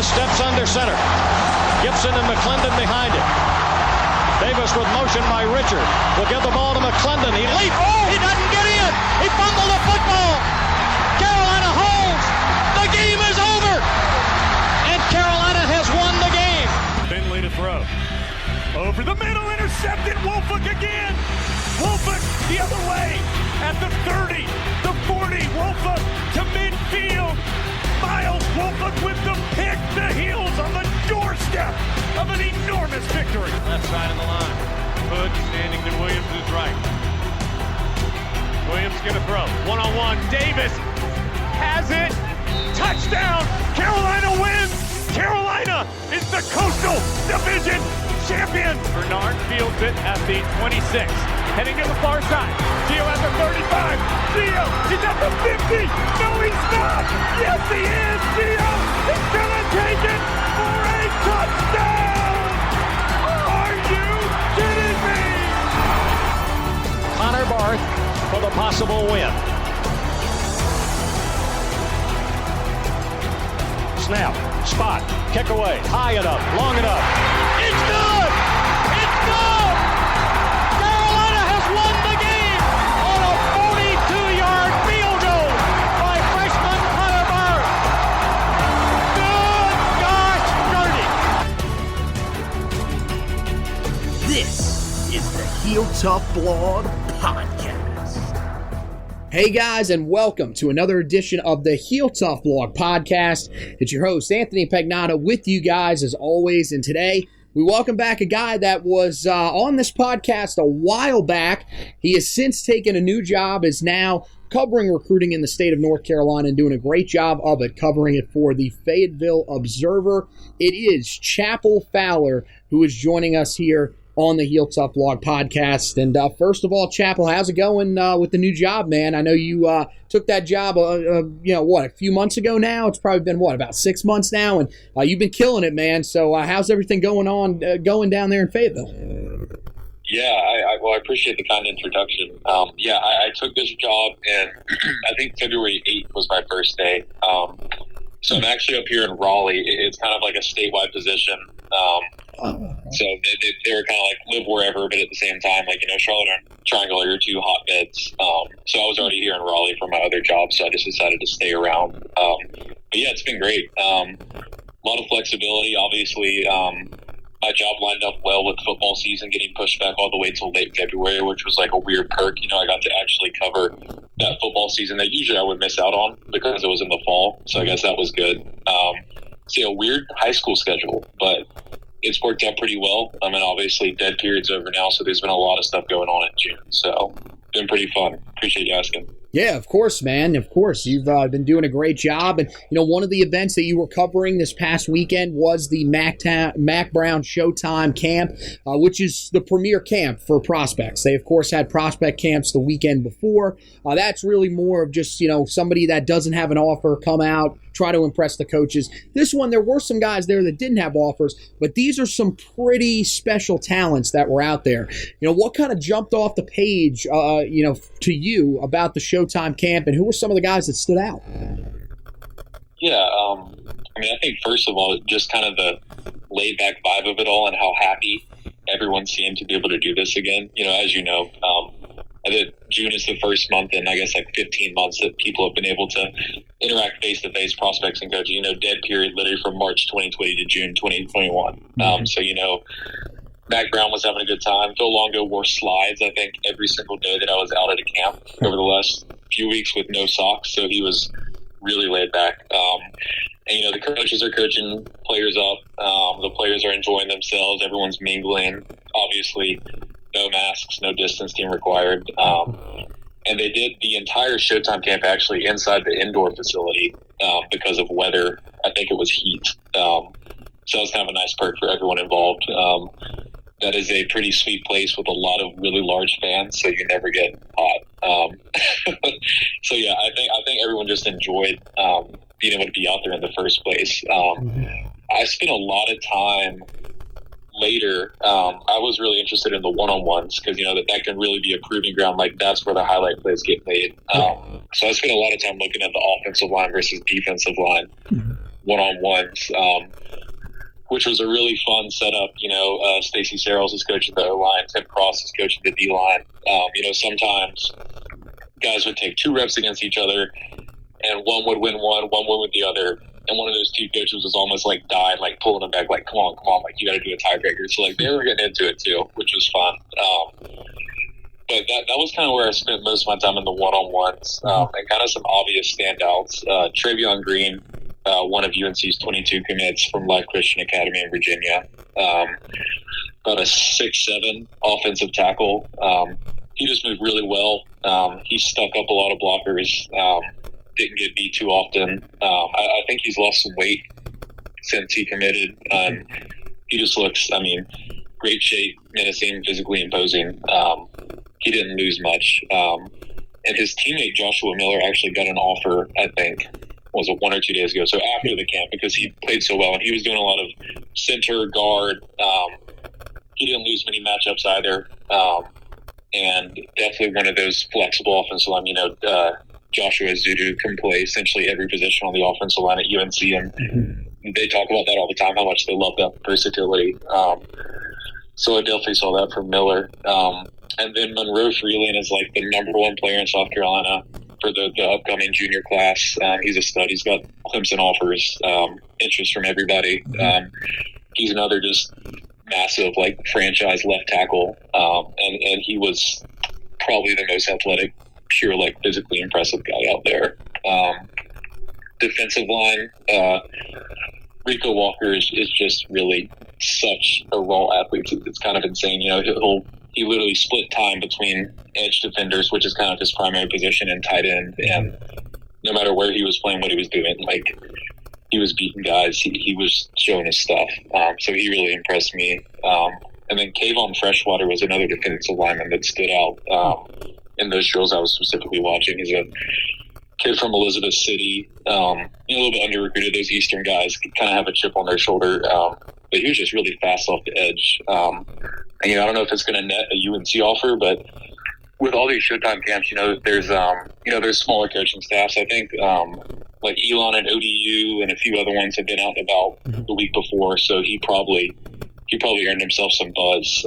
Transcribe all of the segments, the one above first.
Davis steps under center. Gibson and McClendon behind him. Davis with motion by Richard. Will give the ball to McClendon. He leaps. Oh, he doesn't get in. He fumbled the football. Carolina holds. The game is over. And Carolina has won the game. Finley to throw. Over the middle, intercepted. Wolford again. Wolford the other way. At the 30, the 40. Wolford to midfield. Miles Wolford with the pick. The heels on the doorstep of an enormous victory. Left side of the line. Hood standing to Williams' right. Williams gonna throw. One-on-one. Davis has it. Touchdown. Carolina wins. Carolina is the Coastal Division champion. Bernard fields it at the 26. Heading to the far side. Gio at the 35. Gio is at the 50. No, he's not. Yes, he is. Gio is going to take it for a touchdown. Are you kidding me? Connor Barth for the possible win. Snap, spot, kick away, high enough, long enough. It's good! It's good! Carolina has won the game on a 42-yard field goal by freshman Connor Barth. Good gosh, dirty! This is the Heel Tough Blog Podcast. Hey guys, and welcome to another edition of the Heel Tough Blog Podcast. It's your host, Anthony Pagnotta, with you guys as always. And today, we welcome back a guy that was on this podcast a while back. He has since taken a new job, is now covering recruiting in the state of North Carolina and doing a great job of it, covering it for the Fayetteville Observer. It is Chapel Fowler who is joining us here on the Heel Tough Blog Podcast. And first of all, Chapel, how's it going with the new job, man? I know you took that job, a few months ago now? It's probably been, about 6 months now? And you've been killing it, man. So how's everything going down there in Fayetteville? Yeah, I appreciate the kind introduction. I took this job, and I think February 8th was my first day. So I'm actually up here in Raleigh. It's kind of like a statewide position. So they were kind of like live wherever, but at the same time, Charlotte and Triangle are your two hotbeds. So I was already here in Raleigh from my other job, so I just decided to stay around. But yeah, it's been great. A lot of flexibility, obviously. My job lined up well with football season getting pushed back all the way till late February, which was like a weird perk. I got to actually cover that football season that usually I would miss out on because it was in the fall. So I guess that was good. A weird high school schedule, but it's worked out pretty well. Obviously dead period's over now, so there's been a lot of stuff going on in June. So been pretty fun. Appreciate you asking. Yeah, of course, man. Of course. You've been doing a great job. And, one of the events that you were covering this past weekend was the Mac Brown Showtime Camp, which is the premier camp for prospects. They, of course, had prospect camps the weekend before. That's really more of just, somebody that doesn't have an offer come out, try to impress the coaches. This one, there were some guys there that didn't have offers, but these are some pretty special talents that were out there. What kind of jumped off the page, to you about the Showtime Camp, and who were some of the guys that stood out? Yeah, I think first of all, just kind of the laid-back vibe of it all and how happy everyone seemed to be able to do this again. As you know, I think June is the first month in, 15 months that people have been able to interact face-to-face, prospects and coaches. Dead period literally from March 2020 to June 2021. Mac Brown was having a good time. Phil Longo wore slides, I think, every single day that I was out at a camp over the last few weeks with no socks. So he was really laid back. And the coaches are coaching players up. The players are enjoying themselves. Everyone's mingling. Obviously, no masks, no distancing required. And they did the entire Showtime camp actually inside the indoor facility because of weather. I think it was heat. So it was kind of a nice perk for everyone involved. That is a pretty sweet place with a lot of really large fans, so you never get hot. So yeah, I think everyone just enjoyed being able to be out there in the first place. I spent a lot of time later. I was really interested in the one-on-ones because that can really be a proving ground. That's where the highlight plays get made. So I spent a lot of time looking at the offensive line versus defensive line. one-on-ones, which was a really fun setup. Stacey Searles is coaching the O-line, Tim Cross is coaching the D-line. Sometimes guys would take 2 reps against each other, and one would win one would win the other. And one of those 2 coaches was almost like died, like pulling them back, like, come on, like you got to do a tiebreaker. So like they were getting into it too, which was fun. But that was kind of where I spent most of my time in the one-on-ones, and kind of some obvious standouts. Travion Green, one of UNC's 22 commits from Life Christian Academy in Virginia. About a 6'7" offensive tackle. He just moved really well. He stuck up a lot of blockers. Didn't get beat too often. I think he's lost some weight since he committed. He just looks, great shape, menacing, physically imposing. He didn't lose much. And his teammate Joshua Miller actually got an offer, I think, was it 1 or 2 days ago? So after the camp, because he played so well and he was doing a lot of center, guard. He didn't lose many matchups either. And definitely one of those flexible offensive line. Joshua Zudu can play essentially every position on the offensive line at UNC, and they talk about that all the time, how much they love that versatility. So I definitely saw that from Miller. And then Monroe Freeland is like the #1 player in South Carolina for the upcoming junior class. He's a stud. He's got Clemson offers, interest from everybody. He's another just massive, like, franchise left tackle. And he was probably the most athletic, pure, like, physically impressive guy out there. Defensive line, Rico Walker is just really such a raw athlete. It's kind of insane. He literally split time between edge defenders, which is kind of his primary position, and tight end. And no matter where he was playing, what he was doing, like, he was beating guys. He was showing his stuff. So he really impressed me. And then Kayvon Freshwater was another defensive lineman that stood out in those drills I was specifically watching. He's a kid from Elizabeth City, a little bit under-recruited. Those Eastern guys kind of have a chip on their shoulder. But he was just really fast off the edge. And, I don't know if it's going to net a UNC offer, but with all these Showtime camps, there's smaller coaching staffs. I think like Elon and ODU and a few other ones have been out and about the week before, so he probably earned himself some buzz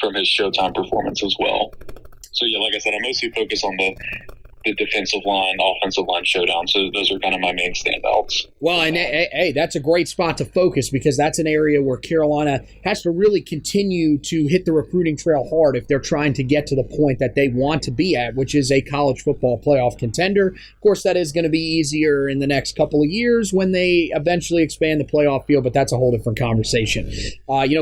from his Showtime performance as well. So yeah, like I said, I mostly focus on the defensive line, offensive line showdown. So those are kind of my main standouts. Well, and hey, that's a great spot to focus, because that's an area where Carolina has to really continue to hit the recruiting trail hard if they're trying to get to the point that they want to be at, which is a college football playoff contender. Of course, that is going to be easier in the next couple of years when they eventually expand the playoff field, but that's a whole different conversation.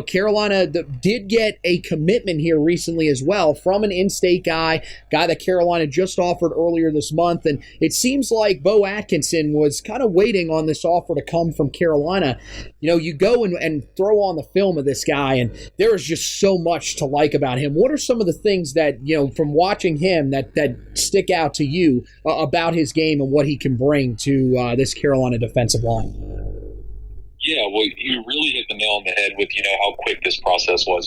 Carolina did get a commitment here recently as well from an in-state guy that Carolina just offered earlier this month, and it seems like Beau Atkinson was kind of waiting on this offer to come from Carolina. You go and throw on the film of this guy, and there is just so much to like about him. What are some of the things that, from watching him that stick out to you about his game and what he can bring to this Carolina defensive line? Yeah, well, you really hit the nail on the head with, how quick this process was.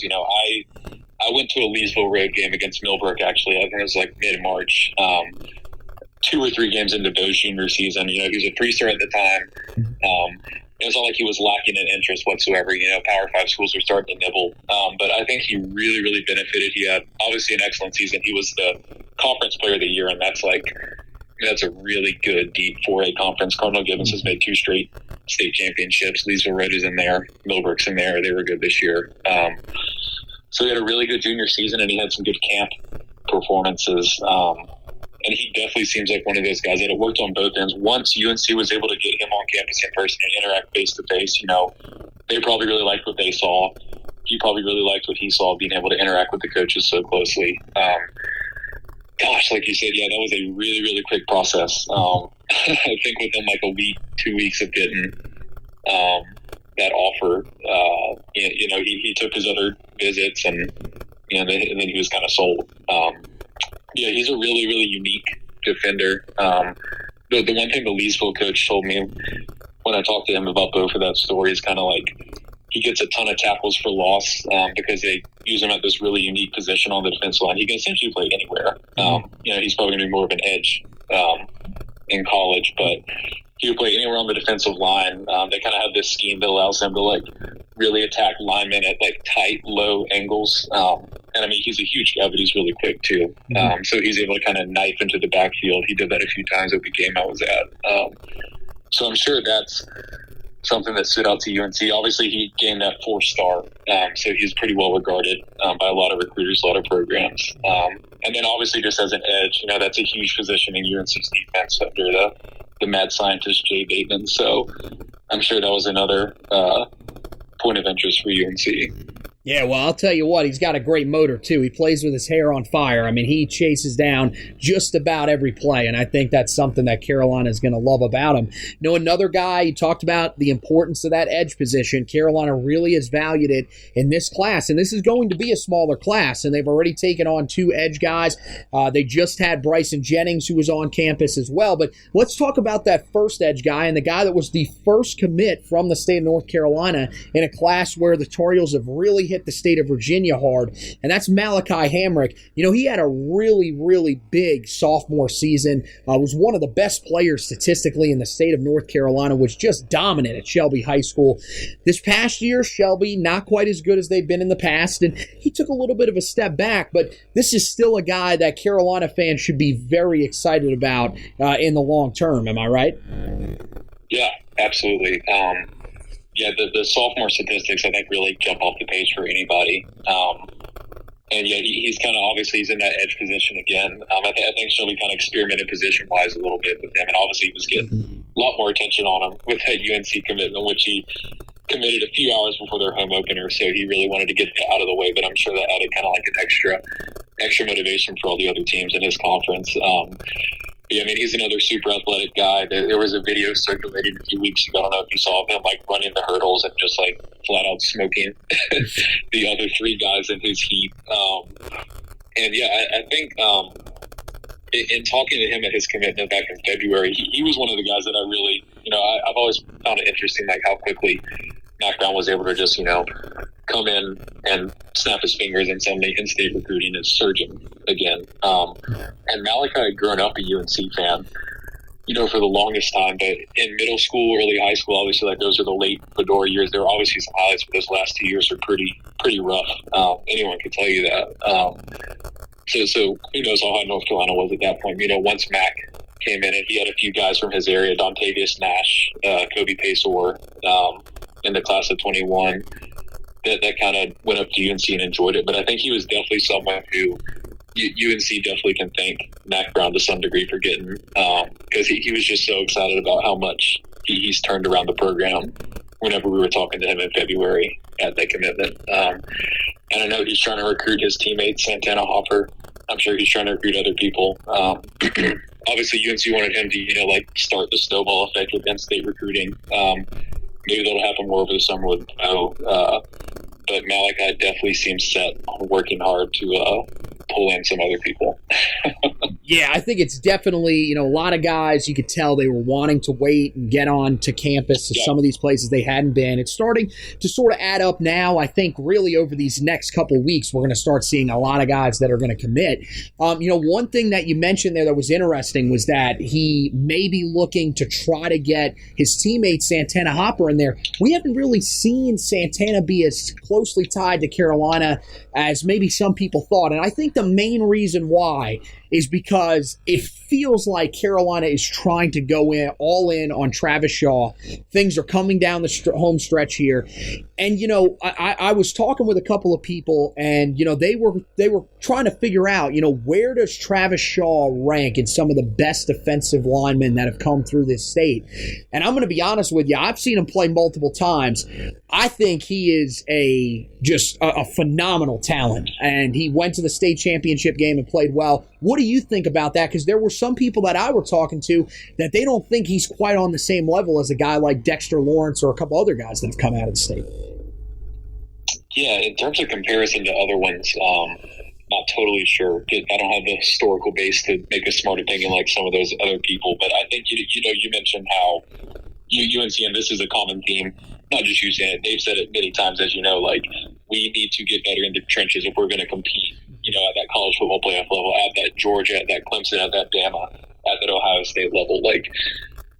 I went to a Leesville Road game against Millbrook, actually. I think it was like mid-March, 2 or 3 games into Beau's junior season. He was a 3-star at the time. It was not like he was lacking in interest whatsoever. Power 5 schools were starting to nibble. But I think he really, really benefited. He had, obviously, an excellent season. He was the conference player of the year, and that's a really good, deep 4A conference. Cardinal Gibbons has made 2 straight state championships. Leesville Road is in there. Millbrook's in there. They were good this year. So he had a really good junior season, and he had some good camp performances. And he definitely seems like one of those guys that it worked on both ends. Once UNC was able to get him on campus in person and interact face-to-face, they probably really liked what they saw. He probably really liked what he saw, being able to interact with the coaches so closely. Like you said, yeah, that was a really, really quick process. I think within like a week, 2 weeks of getting that offer, he took his other visits and then he was kind of sold. Yeah, he's a really, really unique defender. The one thing the Leesville coach told me when I talked to him about Beau for that story is kind of like he gets a ton of tackles for loss because they use him at this really unique position on the defensive line. He can essentially play anywhere. He's probably going to be more of an edge in college, but he would play anywhere on the defensive line. They kind of have this scheme that allows him to like really attack linemen at like tight, low angles. And I mean, he's a huge guy, but he's really quick too. So he's able to kind of knife into the backfield. He did that a few times at the game I was at. So I'm sure that's something that stood out to UNC. Obviously, he gained that 4-star, so he's pretty well regarded by a lot of recruiters, a lot of programs. And then obviously just as an edge, that's a huge position in UNC's defense under the mad scientist Jay Bateman. So I'm sure that was another point of interest for UNC. Yeah, well, I'll tell you what, he's got a great motor, too. He plays with his hair on fire. I mean, he chases down just about every play, and I think that's something that Carolina is going to love about him. Another guy, you talked about the importance of that edge position. Carolina really has valued it in this class, and this is going to be a smaller class, and they've already taken on 2 edge guys. They just had Bryson Jennings, who was on campus as well, but let's talk about that first edge guy and the guy that was the first commit from the state of North Carolina in a class where the Tar Heels have really hit the state of Virginia hard, and that's Malachi Hamrick. He had a really, really big sophomore season, was one of the best players statistically in the state of North Carolina, was just dominant at Shelby High School. This past year, Shelby, not quite as good as they've been in the past, and he took a little bit of a step back, but this is still a guy that Carolina fans should be very excited about in the long term. Am I right? Yeah, absolutely. Yeah, the sophomore statistics, I think, really jump off the page for anybody. And yeah, he's kind of, obviously, he's in that edge position again. I think Shelby kind of experimented position-wise a little bit with him, and obviously he was getting a lot more attention on him with that UNC commitment, which he committed a few hours before their home opener, so he really wanted to get it out of the way, but I'm sure that added kind of like an extra motivation for all the other teams in his conference. Yeah, I mean, he's another super athletic guy. There was a video circulating a few weeks ago. I don't know if you saw him like running the hurdles and just like flat out smoking the other 3 guys in his heat. And yeah, I think in talking to him at his commitment back in February, he was one of the guys that I really, I've always found it interesting, like how quickly Mac Brown was able to just, come in and snap his fingers and suddenly in-state recruiting is surging again. And Malachi had grown up a UNC fan, for the longest time, but in middle school, early high school, obviously, like those are the late Fedora years. There were obviously some highlights, but those last 2 years are pretty rough. Anyone can tell you that. So who knows how high North Carolina was at that point. Once Mac came in and he had a few guys from his area, Dontavius Nash, Kobe Paysour, in the class of 21, that kind of went up to UNC and enjoyed it. But I think he was definitely someone who UNC definitely can thank Mac Brown to some degree for getting, because he was just so excited about how much he's turned around the program whenever we were talking to him in February at that commitment. And I know he's trying to recruit his teammate, Santana Hopper. I'm sure he's trying to recruit other people. Obviously, UNC wanted him to, start the snowball effect with in-state recruiting. Maybe that'll happen more over the summer with Beau. But Malachi definitely seems set on working hard to pull in some other people. Yeah, I think it's definitely, a lot of guys, you could tell they were wanting to wait and get on to campus to some of these places they hadn't been. It's starting to sort of add up now. I think really over these next couple of weeks, we're going to start seeing a lot of guys that are going to commit. One thing that you mentioned there that was interesting was that he may be looking to try to get his teammate Santana Hopper in there. We haven't really seen Santana be as closely tied to Carolina as maybe some people thought. And I think the main reason why is because it feels like Carolina is trying to go all in on Travis Shaw. Things are coming down the home stretch here. And, I was talking with a couple of people, and, they were trying to figure out, where does Travis Shaw rank in some of the best defensive linemen that have come through this state? And I'm going to be honest with you, I've seen him play multiple times. I think he is just a phenomenal talent, and he went to the state championship game and played well. What do you think about that? Because there were some people that I were talking to that they don't think he's quite on the same level as a guy like Dexter Lawrence or a couple other guys that have come out of the state. Yeah, in terms of comparison to other ones, not totally sure. I don't have the historical base to make a smart opinion like some of those other people, but I think, you mentioned how UNC, and this is a common theme, not just you saying it, they've said it many times, as you know, we need to get better in the trenches if we're going to compete, at that college football playoff level, at that Georgia, at that Clemson, at that Bama, at that Ohio State level.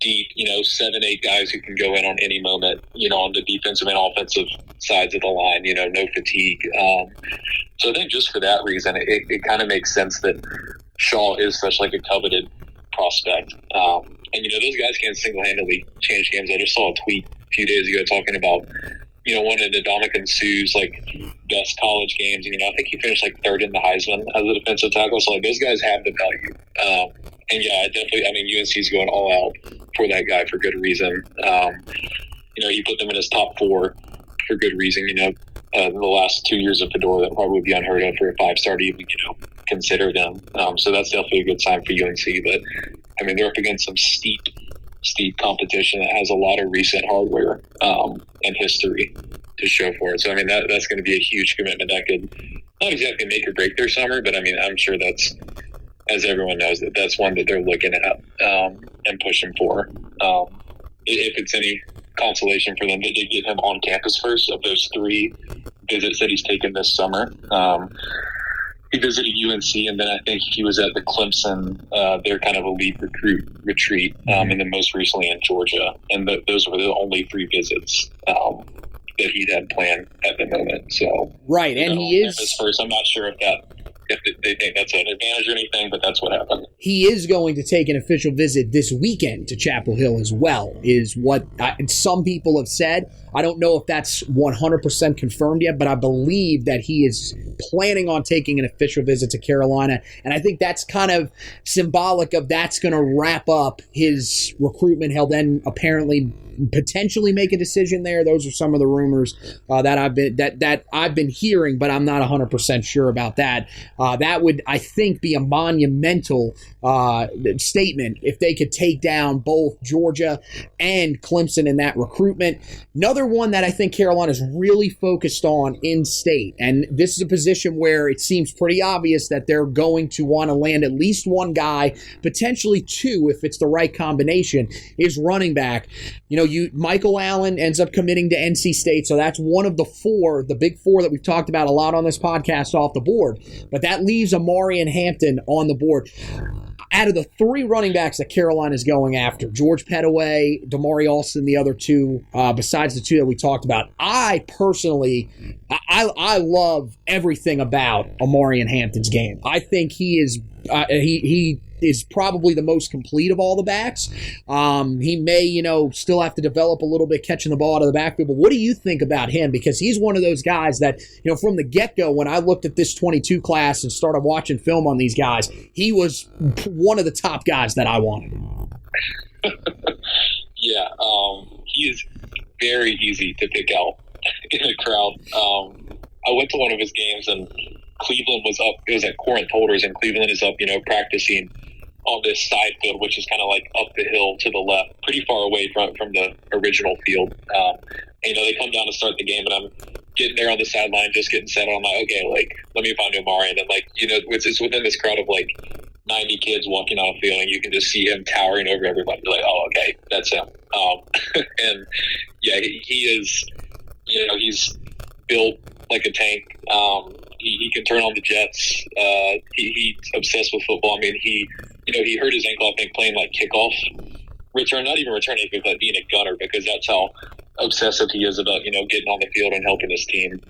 deep, 7-8 guys who can go in on any moment, on the defensive and offensive sides of the line, no fatigue. So I think just for that reason, it kind of makes sense that Shaw is such like a coveted prospect. And, those guys can single-handedly change games. I just saw a tweet a few days ago talking about, one of Ndamukong Suh's best college games. And, I think he finished third in the Heisman as a defensive tackle. So those guys have the value. And yeah, UNC's going all out for that guy for good reason. He put them in his top 4 for good reason. The last 2 years of Fedora, that probably would be unheard of for a 5-star to even, consider them. So that's definitely a good sign for UNC. But they're up against some steep competition that has a lot of recent hardware and history to show for it. So that's going to be a huge commitment that could not exactly make or break their summer, but I'm sure that's, as everyone knows, that's one that they're looking at and pushing for. If it's any consolation for them, they did get him on campus first of those 3 visits that he's taken this summer. He visited UNC, and then I think he was at the Clemson, their kind of elite recruit retreat, and then most recently in Georgia. And those were the only 3 visits that he'd had planned at the moment. So right, and he is first. I'm not sure if they think that's an advantage or anything, but that's what happened. He is going to take an official visit this weekend to Chapel Hill as well, is what some people have said. I don't know if that's 100% confirmed yet, but I believe that he is planning on taking an official visit to Carolina, and I think that's kind of symbolic of that's going to wrap up his recruitment. He'll then apparently potentially make a decision there. Those are some of the rumors that I've been hearing, but I'm not 100% sure about that. That would, I think, be a monumental statement if they could take down both Georgia and Clemson in that recruitment. Another one that I think Carolina's really focused on in-state, and this is a position where it seems pretty obvious that they're going to want to land at least one guy, potentially 2 if it's the right combination, is running back. Michael Allen ends up committing to NC State, so that's one of the big 4 that we've talked about a lot on this podcast off the board. But that leaves Amari and Hampton on the board. Out of the 3 running backs that Carolina is going after, George Pettaway, Damari Alston, the other 2, besides the 2 that we talked about, I personally love everything about Amari and Hampton's game. I think he is he is probably the most complete of all the backs. He may, still have to develop a little bit catching the ball out of the backfield, but what do you think about him? Because he's one of those guys that, from the get-go, when I looked at this 22 class and started watching film on these guys, he was one of the top guys that I wanted. Yeah, he is very easy to pick out in the crowd. I went to one of his games, and Cleveland was up. It was at Corinth Holders, and Cleveland is up, practicing on this side field, which is kind of up the hill to the left, pretty far away from the original field. And, they come down to start the game, and I'm getting there on the sideline, just getting set. I'm like, okay, let me find Omari. And then, it's within this crowd of 90 kids walking on a field, and you can just see him towering over everybody. You're like, oh, okay, that's him. And yeah, he is, he's built like a tank. He can turn on the jets. He's obsessed with football. He hurt his ankle, I think, playing kickoff return, not even returning, but being a gunner, because that's how obsessive he is about, getting on the field and helping his team.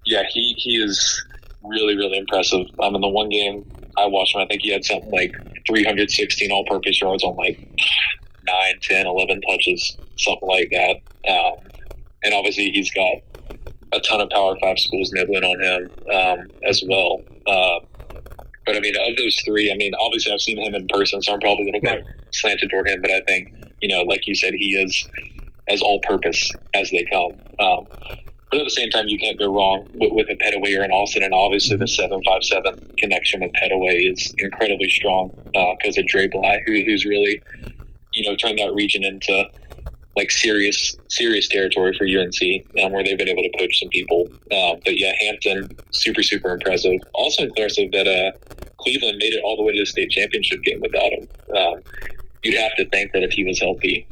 Yeah, he is really, really impressive. In the one game I watched him, I think he had something 316 all-purpose yards on 9, 10, 11 touches, something like that. And obviously he's got a ton of Power 5 schools nibbling on him as well. But of those 3, obviously I've seen him in person, so I'm probably a little bit slanted toward him. But I think, like you said, he is as all-purpose as they come. But at the same time, you can't go wrong with a Pettaway or an Austin, and obviously the 757 connection with Pettaway is incredibly strong because of Dre Bly, who's really, turned that region into serious territory for UNC, where they've been able to poach some people. But yeah, Hampton, super, super impressive. Also impressive that Cleveland made it all the way to the state championship game without him. You'd have to think that if he was healthy,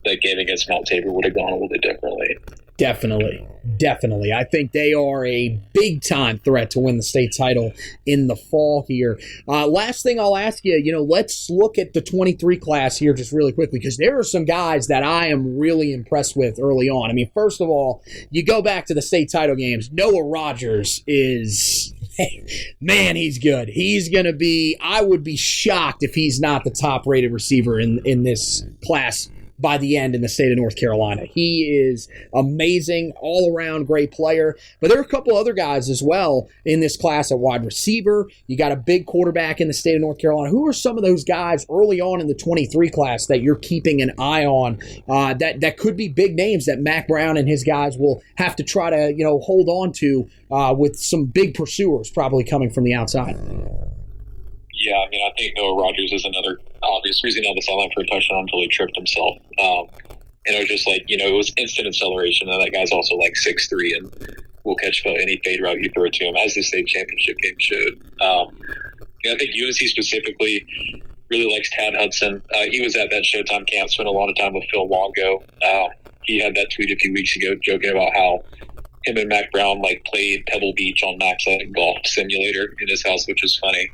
that game against Mount Tabor would have gone a little bit differently. Definitely. I think they are a big-time threat to win the state title in the fall here. Last thing I'll ask you, let's look at the 23 class here just really quickly, because there are some guys that I am really impressed with early on. I mean, first of all, you go back to the state title games. Noah Rogers is... Man, he's good. He's going to be... I would be shocked if he's not the top-rated receiver in this class by the end in the state of North Carolina. He is amazing, all-around great player. But there are a couple other guys as well in this class at wide receiver. You got a big quarterback in the state of North Carolina. Who are some of those guys early on in the 23 class that you're keeping an eye on that could be big names that Mac Brown and his guys will have to try to hold on to with some big pursuers probably coming from the outside? Yeah, I mean, I think Noah Rogers is another obvious reason on the sideline for a touchdown until he tripped himself. And it was just like, it was instant acceleration. And that guy's also like 6'3" and will catch about any fade route you throw it to him, as the state championship game showed. I think UNC specifically really likes Tad Hudson. He was at that Showtime camp, spent a lot of time with Phil Longo. He had that tweet a few weeks ago joking about how him and Mac Brown played Pebble Beach on Mac's golf simulator in his house, which is funny.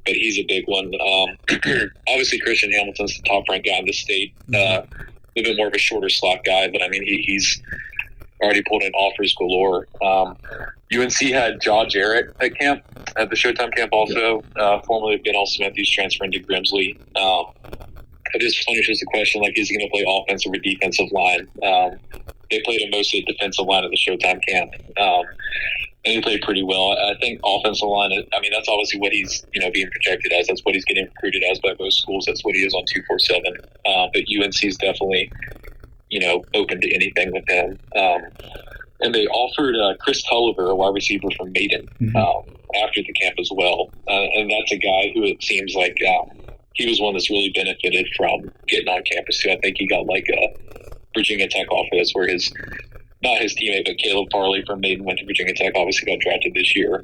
But he's a big one. Obviously, Christian Hamilton's the top-ranked guy in the state. A little bit more of a shorter slot guy, but I mean, he's already pulled in offers galore. UNC had Jaw Jarrett at camp, at the Showtime camp also, formerly of Ben L. Smith, who's transferring to Grimsley. It just punishes the question, is he going to play offensive or defensive line? They played him mostly at defensive line at the Showtime camp. And he played pretty well. I think offensive line, that's obviously what he's, being projected as. That's what he's getting recruited as by most schools. That's what he is on 247. But UNC is definitely, open to anything with him. And they offered Chris Tulliver, a wide receiver from Maiden, after the camp as well. And that's a guy who it seems like he was one that's really benefited from getting on campus too. I think he got a Virginia Tech offer. That's where not his teammate, but Caleb Farley from Maiden went to Virginia Tech, obviously got drafted this year.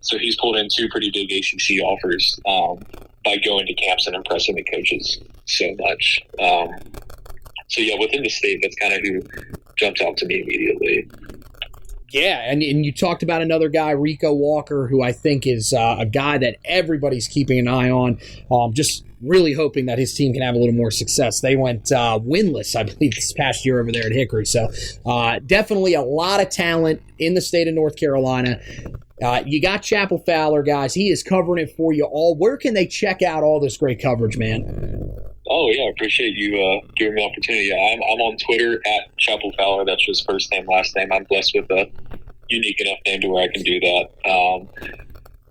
So he's pulled in two pretty big ACC offers by going to camps and impressing the coaches so much. So yeah, within the state, that's kind of who jumps out to me immediately. Yeah, and you talked about another guy, Rico Walker, who I think is a guy that everybody's keeping an eye on. Just really hoping that his team can have a little more success. They went winless, I believe, this past year over there at Hickory. So definitely a lot of talent in the state of North Carolina. You got Chapel Fowler, guys. He is covering it for you all. Where can they check out all this great coverage, man? Oh, yeah, I appreciate you giving me the opportunity. Yeah, I'm on Twitter at Chapel Fowler. That's just first name, last name. I'm blessed with a unique enough name to where I can do that.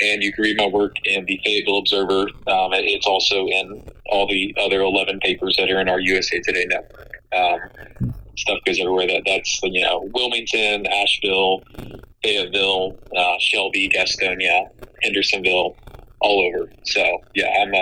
And you can read my work in the Fayetteville Observer. It's also in all the other 11 papers that are in our USA Today network. Stuff goes everywhere. That's Wilmington, Asheville, Fayetteville, Shelby, Gastonia, Hendersonville, all over. So, yeah, I'm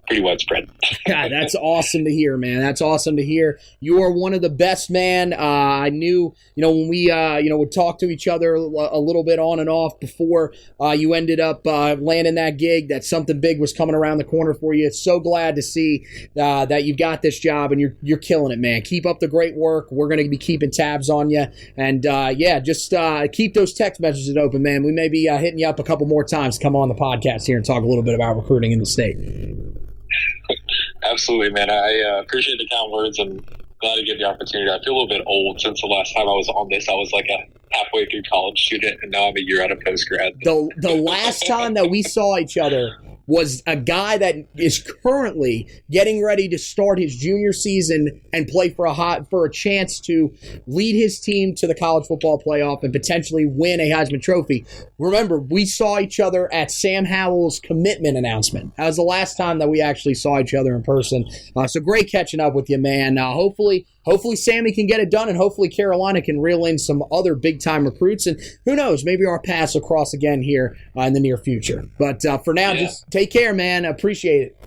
pretty widespread. God, that's awesome to hear, man. That's awesome to hear. You are one of the best, man. I knew, when we, would talk to each other a little bit on and off before you ended up landing that gig, that something big was coming around the corner for you. It's so glad to see that you've got this job and you're killing it, man. Keep up the great work. We're going to be keeping tabs on you. And, just keep those text messages open, man. We may be hitting you up a couple more times to come on the podcast here and talk a little bit about recruiting in the state. Absolutely, man. I appreciate the kind words and glad to get the opportunity. I feel a little bit old since the last time I was on this. I was like a halfway through college student, and now I'm a year out of post-grad. The last time that we saw each other was a guy that is currently getting ready to start his junior season and play for a chance to lead his team to the college football playoff and potentially win a Heisman Trophy. Remember, we saw each other at Sam Howell's commitment announcement. That was the last time that we actually saw each other in person. So great catching up with you, man. Hopefully Sammy can get it done, and hopefully Carolina can reel in some other big-time recruits. And who knows, maybe our paths will cross again here in the near future. But for now, just take care, man. I appreciate it.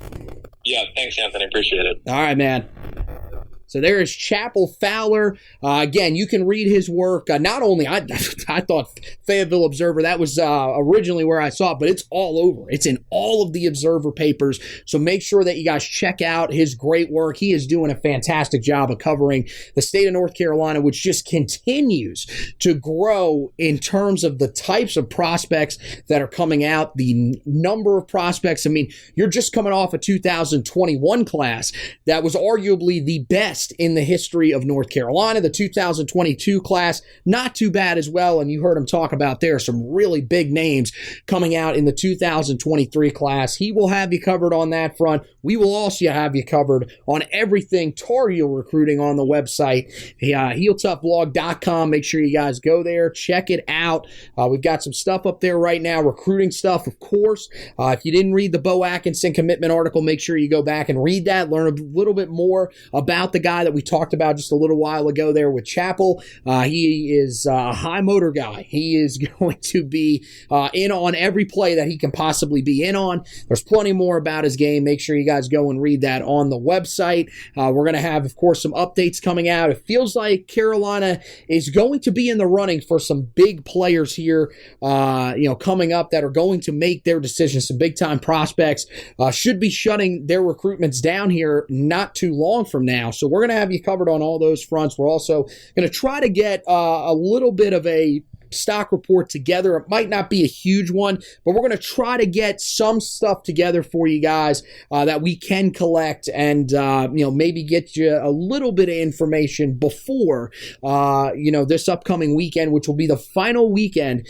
Yeah, thanks, Anthony. Appreciate it. All right, man. So there is Chapel Fowler. Again, you can read his work. Not only, I thought Fayetteville Observer, that was originally where I saw it, but it's all over. It's in all of the Observer papers. So make sure that you guys check out his great work. He is doing a fantastic job of covering the state of North Carolina, which just continues to grow in terms of the types of prospects that are coming out, the number of prospects. I mean, you're just coming off a 2021 class that was arguably the best in the history of North Carolina. The 2022 class, not too bad as well, and you heard him talk about there some really big names coming out in the 2023 class. He will have you covered on that front. We will also have you covered on everything Tar Heel recruiting on the website, HeelToughBlog.com. Make sure you guys go there, check it out. We've got some stuff up there right now, recruiting stuff, of course. If you didn't read the Beau Atkinson commitment article, make sure you go back and read that, learn a little bit more about the guy that we talked about just a little while ago there with Chapel. He is a high motor guy. He is going to be in on every play that he can possibly be in on. There's plenty more about his game. Make sure you guys go and read that on the website. We're going to have, of course, some updates coming out. It feels like Carolina is going to be in the running for some big players here, coming up that are going to make their decisions. Some big-time prospects should be shutting their recruitments down here not too long from now. So we're going to have you covered on all those fronts. We're also going to try to get a little bit of a stock report together. It might not be a huge one, but we're going to try to get some stuff together for you guys that we can collect and, maybe get you a little bit of information before, this upcoming weekend, which will be the final weekend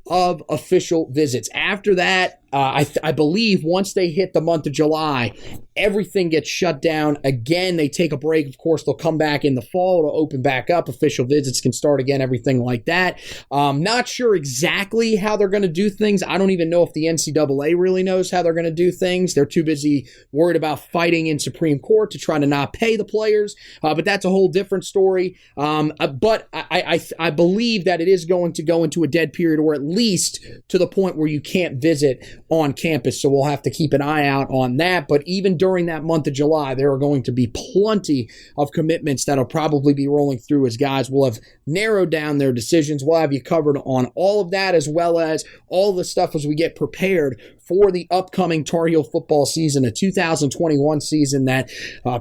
of official visits. After that, I believe once they hit the month of July, everything gets shut down. Again, they take a break. Of course, they'll come back in the fall. It'll open back up. Official visits can start again, everything like that. Not sure exactly how they're going to do things. I don't even know if the NCAA really knows how they're going to do things. They're too busy worried about fighting in Supreme Court to try to not pay the players. But that's a whole different story. But I believe that it is going to go into a dead period, or at least to the point where you can't visit on campus. So we'll have to keep an eye out on that. But even during that month of July, there are going to be plenty of commitments that'll probably be rolling through as guys will have narrowed down their decisions. We'll have you covered on all of that, as well as all the stuff as we get prepared for the upcoming Tar Heel football season, a 2021 season that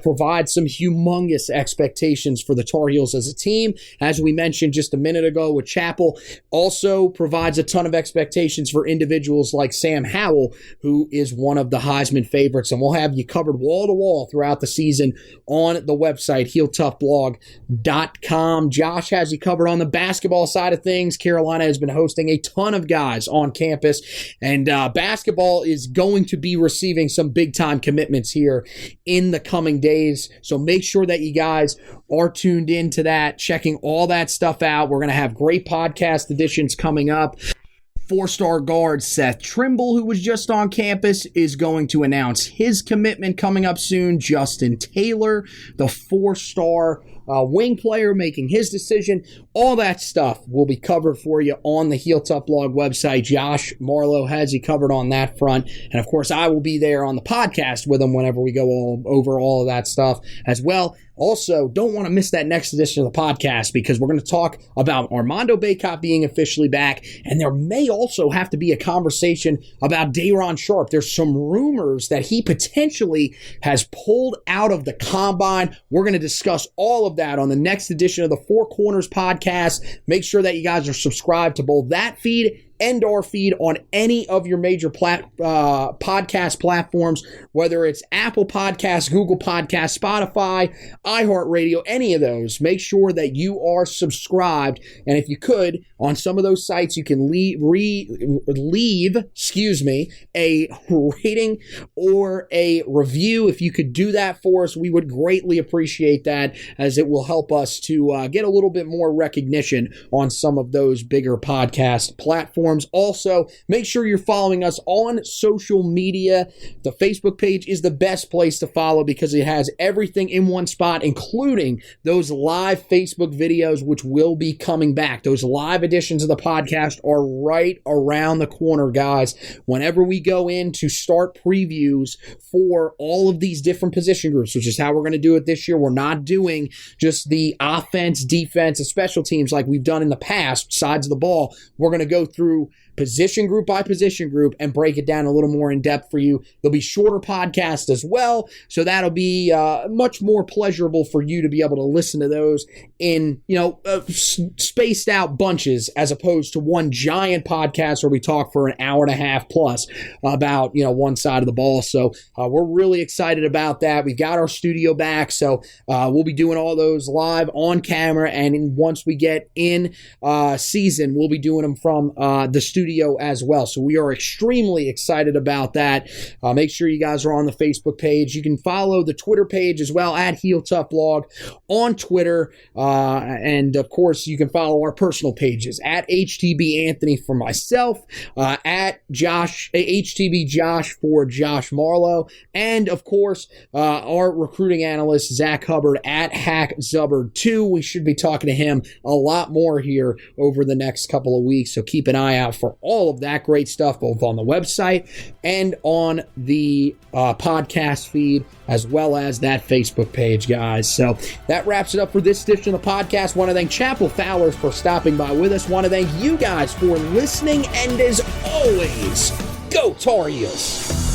provides some humongous expectations for the Tar Heels as a team. As we mentioned just a minute ago with Chapel, also provides a ton of expectations for individuals like Sam Howell, who is one of the Heisman favorites. And we'll have you covered wall to wall throughout the season on the website, HeelToughBlog.com. Josh has you covered on the basketball side of things. Carolina has been hosting a ton of guys on campus, and basketball is going to be receiving some big-time commitments here in the coming days. So make sure that you guys are tuned into that, checking all that stuff out. We're going to have great podcast editions coming up. Four-star guard Seth Trimble, who was just on campus, is going to announce his commitment coming up soon. Justin Taylor, the four-star wing player, making his decision. All that stuff will be covered for you on the Heel Tough Blog website. Josh Marlowe has you covered on that front. And, of course, I will be there on the podcast with him whenever we go over all of that stuff as well. Also, don't want to miss that next edition of the podcast, because we're going to talk about Armando Bacot being officially back, and there may also have to be a conversation about Day'Ron Sharpe. There's some rumors that he potentially has pulled out of the combine. We're going to discuss all of that on the next edition of the Four Corners podcast. Make sure that you guys are subscribed to both that feed and our feed on any of your major podcast platforms, whether it's Apple Podcasts, Google Podcasts, Spotify, iHeartRadio, any of those. Make sure that you are subscribed. And if you could, on some of those sites, you can leave a rating or a review. If you could do that for us, we would greatly appreciate that, as it will help us to get a little bit more recognition on some of those bigger podcast platforms. platforms. Also, make sure you're following us on social media. The Facebook page is the best place to follow because it has everything in one spot, including those live Facebook videos, which will be coming back. Those live editions of the podcast are right around the corner, guys. Whenever we go in to start previews for all of these different position groups, which is how we're going to do it this year. We're not doing just the offense, defense, and special teams like we've done in the past, sides of the ball. We're going to go through position group by position group and break it down a little more in depth for you. There'll be shorter podcasts as well, so that'll be much more pleasurable for you to be able to listen to those in, spaced out bunches as opposed to one giant podcast where we talk for an hour and a half plus about, one side of the ball. So we're really excited about that. We've got our studio back, so we'll be doing all those live on camera, and once we get in season, we'll be doing them from the studio as well. So we are extremely excited about that. Make sure you guys are on the Facebook page. You can follow the Twitter page as well at Heel Tough Blog on Twitter. And of course, you can follow our personal pages at HTB Anthony for myself, at HTB Josh for Josh Marlowe, and of course, our recruiting analyst, Zach Hubbard at Hack Zubbard 2. We should be talking to him a lot more here over the next couple of weeks. So keep an eye out for all of that great stuff, both on the website and on the podcast feed, as well as that Facebook page, guys. So that wraps it up for this edition of the podcast. Want to thank Chapel Fowler for stopping by with us. Want to thank you guys for listening. And as always, go Tar Heels!